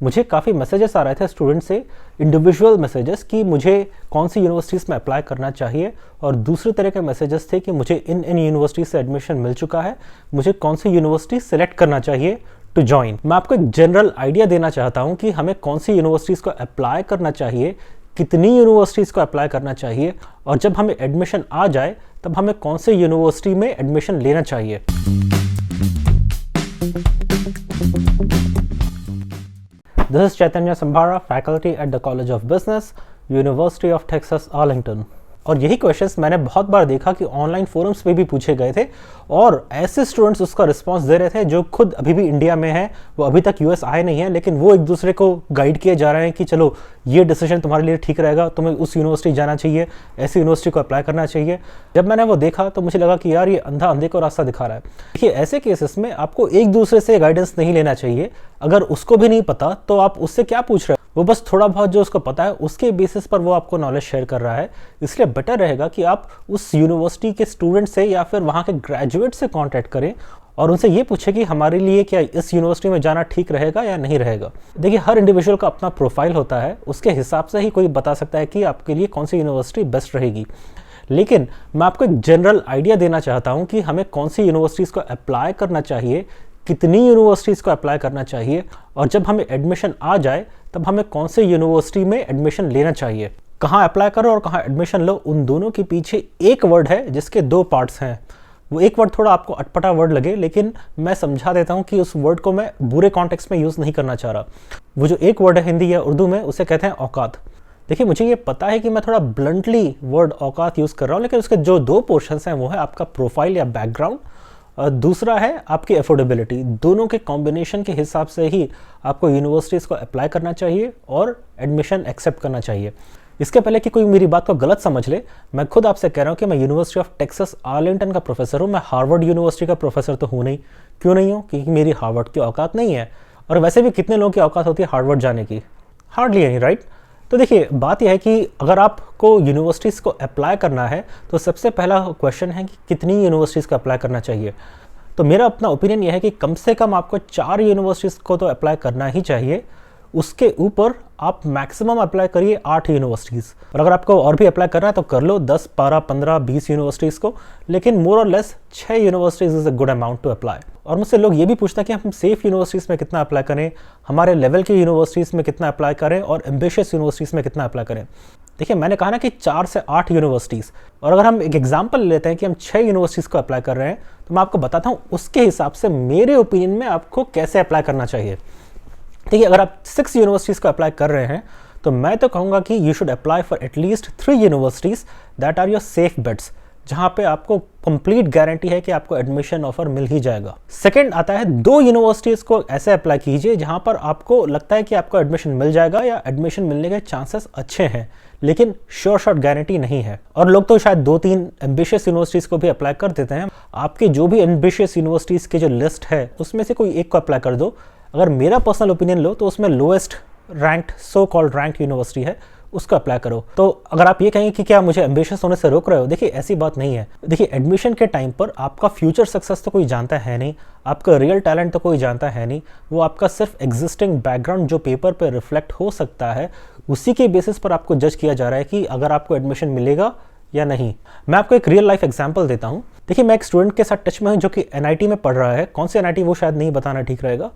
मुझे काफ़ी मैसेजेस आ रहे थे स्टूडेंट से, इंडिविजुअल मैसेजेस कि मुझे कौन सी यूनिवर्सिटीज़ में अप्लाई करना चाहिए, और दूसरे तरह के मैसेजेस थे कि मुझे इन यूनिवर्सिटी से एडमिशन मिल चुका है, मुझे कौन सी यूनिवर्सिटी सेलेक्ट करना चाहिए टू ज्वाइन। मैं आपको एक जनरल आइडिया देना चाहता हूँ कि हमें कौन सी यूनिवर्सिटीज़ को अप्लाई करना चाहिए, कितनी यूनिवर्सिटीज़ को अप्लाई करना चाहिए, और जब हमें एडमिशन आ जाए तब हमें कौन से यूनिवर्सिटी में एडमिशन लेना चाहिए। This is Chaitanya Sambhara, faculty at the College of Business, University of Texas, Arlington. और यही क्वेश्चंस मैंने बहुत बार देखा कि ऑनलाइन फोरम्स पे भी पूछे गए थे, और ऐसे स्टूडेंट्स उसका रिस्पांस दे रहे थे जो खुद अभी भी इंडिया में है, वो अभी तक यूएस आए नहीं है, लेकिन वो एक दूसरे को गाइड किए जा रहे हैं कि चलो ये डिसीजन तुम्हारे लिए ठीक रहेगा, तुम्हें उस यूनिवर्सिटी जाना चाहिए, ऐसी यूनिवर्सिटी को अप्लाई करना चाहिए। जब मैंने वो देखा तो मुझे लगा कि यार ये अंधा अंधे को रास्ता दिखा रहा है। देखिए, ऐसे केसेस में आपको एक दूसरे से गाइडेंस नहीं लेना चाहिए। अगर उसको भी नहीं पता तो आप उससे क्या पूछ रहे हो, वो बस थोड़ा बहुत जो उसको पता है उसके बेसिस पर वो आपको नॉलेज शेयर कर रहा है। इसलिए बेटर रहेगा कि आप उस यूनिवर्सिटी के स्टूडेंट से या फिर वहाँ के ग्रेजुएट से कांटेक्ट करें और उनसे ये पूछें कि हमारे लिए क्या इस यूनिवर्सिटी में जाना ठीक रहेगा या नहीं रहेगा। देखिए, हर इंडिविजुअल का अपना प्रोफाइल होता है, उसके हिसाब से ही कोई बता सकता है कि आपके लिए कौन सी यूनिवर्सिटी बेस्ट रहेगी। लेकिन मैं आपको एक जनरल आइडिया देना चाहता हूँ कि हमें कौन सी यूनिवर्सिटीज़ को अप्लाई करना चाहिए, कितनी यूनिवर्सिटीज़ को अप्लाई करना चाहिए, और जब हमें एडमिशन आ जाए तब हमें कौन से यूनिवर्सिटी में एडमिशन लेना चाहिए। कहाँ अप्लाई करो और कहाँ एडमिशन लो, उन दोनों के पीछे एक वर्ड है जिसके दो पार्ट्स हैं। वो एक वर्ड थोड़ा आपको अटपटा वर्ड लगे, लेकिन मैं समझा देता हूँ कि उस वर्ड को मैं बुरे कॉन्टेक्स्ट में यूज़ नहीं करना चाह रहा। वो जो एक वर्ड है हिंदी या उर्दू में, उसे कहते हैं औकात। देखिए, मुझे ये पता है कि मैं थोड़ा ब्लंटली वर्ड औकात यूज़ कर रहा हूँ, लेकिन उसके जो दो पोर्शंस हैं वो है आपका प्रोफाइल या बैकग्राउंड, और दूसरा है आपकी अफोर्डेबिलिटी। दोनों के कॉम्बिनेशन के हिसाब से ही आपको यूनिवर्सिटीज़ को अप्लाई करना चाहिए और एडमिशन एक्सेप्ट करना चाहिए। इसके पहले कि कोई मेरी बात को गलत समझ ले, मैं खुद आपसे कह रहा हूँ कि मैं यूनिवर्सिटी ऑफ टेक्सास आर्लिंगटन का प्रोफेसर हूँ। मैं हार्वर्ड यूनिवर्सिटी का प्रोफेसर तो हूँ नहीं। क्यों नहीं हूँ? क्योंकि मेरी हार्वर्ड की औकात नहीं है, और वैसे भी कितने लोगों की औकात होती है हार्वर्ड जाने की? Hardly any, right? तो देखिए, बात यह है कि अगर आपको यूनिवर्सिटीज़ को अप्लाई करना है तो सबसे पहला क्वेश्चन है कि कितनी यूनिवर्सिटीज़ को अप्लाई करना चाहिए। तो मेरा अपना ओपिनियन यह है कि कम से कम आपको 4 यूनिवर्सिटीज़ को तो अप्लाई करना ही चाहिए। उसके ऊपर आप मैक्सिमम अप्लाई करिए 8 यूनिवर्सिटीज़, और अगर आपको और भी अप्लाई करना है तो कर लो 10, 12, 15, 20 यूनिवर्सिटीज़ को, लेकिन मोर और less 6 universities is a good amount to apply. और मुझसे लोग ये भी पूछते हैं कि हम सेफ यूनिवर्सिटीज़ में कितना अप्लाई करें, हमारे लेवल की यूनिवर्सिटीज़ में कितना अप्लाई करें, और एम्बिशियस यूनिवर्सिटीज़ में कितना अप्लाई करें। देखिए, मैंने कहा ना कि 4 से 8 यूनिवर्सिटीज़, और अगर हम एक एग्जांपल लेते हैं कि हम 6 यूनिवर्सिटीज़ को अप्लाई कर रहे हैं, तो मैं आपको बताता हूँ उसके हिसाब से मेरे ओपिनियन में आपको कैसे अप्लाई करना चाहिए। देखिए, अगर आप 6 यूनिवर्सिटीज़ को अप्लाई कर रहे हैं तो मैं तो कहूँगा कि you should apply for at least 3 universities that are your safe bets, जहाँ पे आपको कंप्लीट गारंटी है कि आपको एडमिशन ऑफर मिल ही जाएगा। सेकंड आता है 2 यूनिवर्सिटीज़ को ऐसे अप्लाई कीजिए जहाँ पर आपको लगता है कि आपको एडमिशन मिल जाएगा या एडमिशन मिलने के चांसेस अच्छे हैं, लेकिन श्योर शॉट गारंटी नहीं है। और लोग तो शायद 2-3 एम्बिशियस यूनिवर्सिटीज़ को भी अप्लाई कर देते हैं। आपकी जो भी एम्बिशियस यूनिवर्सिटीज़ की जो लिस्ट है उसमें से कोई एक को अप्लाई कर दो। अगर मेरा पर्सनल ओपिनियन लो तो उसमें lowest ranked, so called ranked university है, उसको अप्लाई करो। तो अगर आप ये कहेंगे कि क्या मुझे एम्बिशियस होने से रोक रहे हो, देखिए ऐसी बात नहीं है। देखिए, एडमिशन के टाइम पर आपका फ्यूचर सक्सेस तो कोई जानता है नहीं, आपका रियल टैलेंट तो कोई जानता है नहीं। वो आपका सिर्फ एग्जिस्टिंग बैकग्राउंड जो पेपर पे रिफ्लेक्ट हो सकता है, उसी के बेसिस पर आपको जज किया जा रहा है कि अगर आपको एडमिशन मिलेगा या नहीं। मैं आपको एक रियल लाइफ एग्जांपल देता हूँ। देखिए, मैं एक स्टूडेंट के साथ टच में हूँ जो कि एनआईटी में पढ़ रहा है। कौन सी एनआईटी वो शायद नहीं बताना ठीक रहेगा।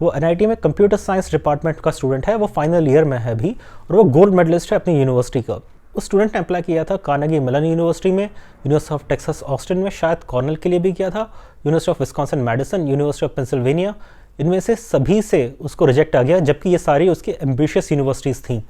वो एनआईटी में कंप्यूटर साइंस डिपार्टमेंट का स्टूडेंट है। वो फाइनल ईयर में है अभी, और वो गोल्ड मेडलिस्ट है अपनी यूनिवर्सिटी का। उस स्टूडेंट ने अप्लाई किया था कार्नेगी मेलन यूनिवर्सिटी में, यूनिवर्सिटी ऑफ टेक्सास ऑस्टिन में, शायद कॉर्नेल के लिए भी किया था, University of Wisconsin Madison, University of Pennsylvania. इनमें से सभी से उसको रिजेक्ट आ गया, जबकि ये सारी उसकी एम्बिशियस यूनिवर्सिटीज़ थी।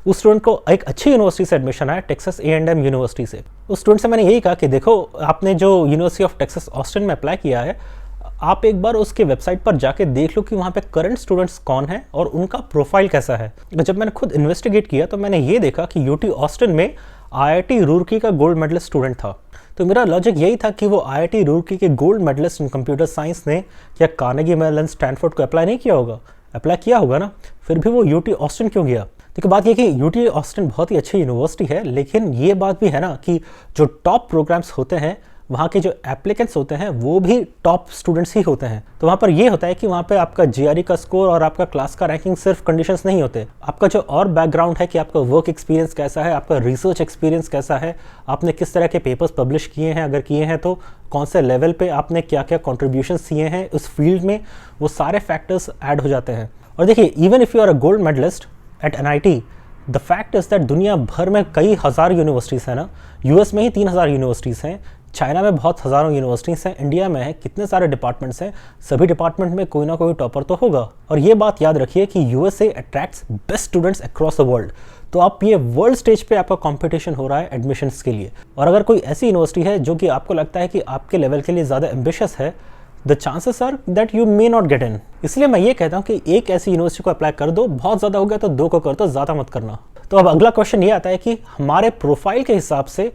उस स्टूडेंट को एक अच्छी यूनिवर्सिटी से एडमिशन आया, टेक्सास A&M यूनिवर्सिटी से। उस स्टूडेंट से मैंने यही कहा कि देखो, आपने जो यूनिवर्सिटी ऑफ टेक्सास ऑस्टिन में अप्लाई किया है, आप एक बार उसके वेबसाइट पर जाके देख लो कि वहाँ पे करंट स्टूडेंट्स कौन हैं और उनका प्रोफाइल कैसा है। जब मैंने खुद इन्वेस्टिगेट किया तो मैंने ये देखा कि UT ऑस्टिन में IIT रूरकी का गोल्ड मेडलिस्ट स्टूडेंट था। तो मेरा लॉजिक यही था कि वो IIT रूरकी के gold medalist in computer science ने क्या कार्नेगी मेलन स्टैनफोर्ड को अप्लाई नहीं किया होगा? अप्लाई किया होगा ना, फिर भी वो UT ऑस्टिन क्यों गया? देखिए, बात ये कि UT ऑस्टिन बहुत ही अच्छी यूनिवर्सिटी है, लेकिन ये बात भी है ना कि जो टॉप प्रोग्राम्स होते हैं वहाँ के जो एप्लीकेंट्स होते हैं वो भी टॉप स्टूडेंट्स ही होते हैं। तो वहाँ पर ये होता है कि वहाँ पे आपका जीआरई का स्कोर और आपका क्लास का रैंकिंग सिर्फ कंडीशंस नहीं होते, आपका जो और बैकग्राउंड है कि आपका वर्क एक्सपीरियंस कैसा है, आपका रिसर्च एक्सपीरियंस कैसा है, आपने किस तरह के पेपर्स पब्लिश किए हैं, अगर किए हैं तो कौन से लेवल पे आपने क्या क्या कॉन्ट्रीब्यूशंस दिए हैं उस फील्ड में, वो सारे फैक्टर्स ऐड हो जाते हैं। और देखिए, even if you are a gold medalist at NIT, the fact is that दुनिया भर में कई हज़ार यूनिवर्सिटीज़ हैं ना, यूएस में ही 3000 यूनिवर्सिटीज़ हैं, चाइना में बहुत हज़ारों यूनिवर्सिटीज़ हैं, इंडिया में है कितने सारे डिपार्टमेंट्स हैं, सभी डिपार्टमेंट में कोई ना कोई टॉपर तो होगा। और ये बात याद रखिए कि USA attracts best students across the world. तो आप ये वर्ल्ड स्टेज पे आपका कंपटीशन हो रहा है एडमिशन्स के लिए, और अगर कोई ऐसी यूनिवर्सिटी है जो कि आपको लगता है कि आपके लेवल के लिए ज़्यादा एम्बिशियस है, the chances are that you may not get in. इसलिए मैं ये कहता हूँ कि एक ऐसी यूनिवर्सिटी को अप्लाई कर दो, बहुत ज़्यादा हो गया तो 2 को कर दो, ज़्यादा मत करना। तो अब अगला क्वेश्चन ये आता है कि हमारे प्रोफाइल के हिसाब से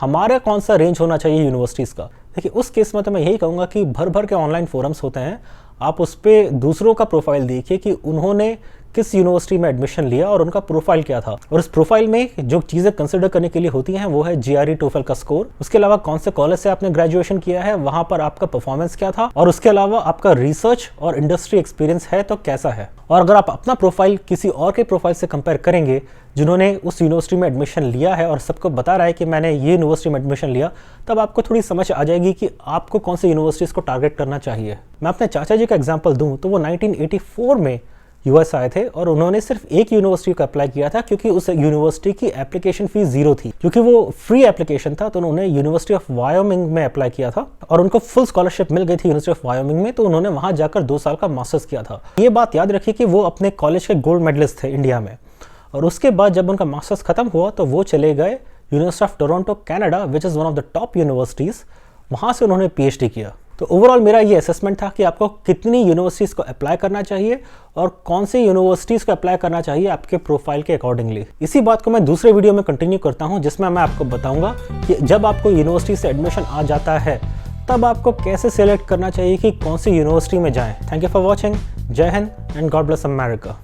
हमारा कौन सा रेंज होना चाहिए यूनिवर्सिटीज़ का। देखिए, उस केस में तो मैं यही कहूँगा कि भर भर के ऑनलाइन फोरम्स होते हैं, आप उस पर दूसरों का प्रोफाइल देखिए कि उन्होंने किस यूनिवर्सिटी में एडमिशन लिया और उनका प्रोफाइल क्या था। और उस प्रोफाइल में जो चीज़ें कंसिडर करने के लिए होती हैं वो है जीआरई टोफल का स्कोर, उसके अलावा कौन से कॉलेज से आपने ग्रेजुएशन किया है, वहाँ पर आपका परफॉर्मेंस क्या था, और उसके अलावा आपका रिसर्च और इंडस्ट्री एक्सपीरियंस है तो कैसा है। और अगर आप अपना प्रोफाइल किसी और के प्रोफाइल से कंपेयर करेंगे जिन्होंने उस यूनिवर्सिटी में एडमिशन लिया है और सबको बता रहा है कि मैंने ये यूनिवर्सिटी में एडमिशन लिया, तब आपको थोड़ी समझ आ जाएगी कि आपको कौन सी यूनिवर्सिटीज़ को टारगेट करना चाहिए। मैं अपने चाचा जी का एग्जाम्पल दूँ तो वो 1984 में यूएस आए थे और उन्होंने सिर्फ एक यूनिवर्सिटी को अप्लाई किया था क्योंकि उस यूनिवर्सिटी की एप्लीकेशन फीस 0 थी, क्योंकि वो फ्री एप्लीकेशन था। तो उन्होंने यूनिवर्सिटी ऑफ वायोमिंग में अप्लाई किया था और उनको फुल स्कॉलरशिप मिल गई थी यूनिवर्सिटी ऑफ वायोमिंग में। तो उन्होंने वहां जाकर 2 साल का मास्टर्स किया था। ये बात याद रखिए कि वो अपने कॉलेज के गोल्ड मेडलिस्ट थे इंडिया में, और उसके बाद जब उनका मास्टर्स खत्म हुआ तो वो चले गए university of Toronto Canada, which is one of the top universities. वहाँ से उन्होंने पीएचडी किया। तो ओवरऑल मेरा ये असेसमेंट था कि आपको कितनी यूनिवर्सिटीज़ को अप्लाई करना चाहिए और कौन सी यूनिवर्सिटीज़ को अप्लाई करना चाहिए आपके प्रोफाइल के अकॉर्डिंगली। इसी बात को मैं दूसरे वीडियो में कंटिन्यू करता हूँ, जिसमें मैं आपको बताऊंगा कि जब आपको यूनिवर्सिटी से एडमिशन आ जाता है तब आपको कैसे सेलेक्ट करना चाहिए कि कौन सी यूनिवर्सिटी में जाएं। Thank you for watching. Jai Hind and God bless America.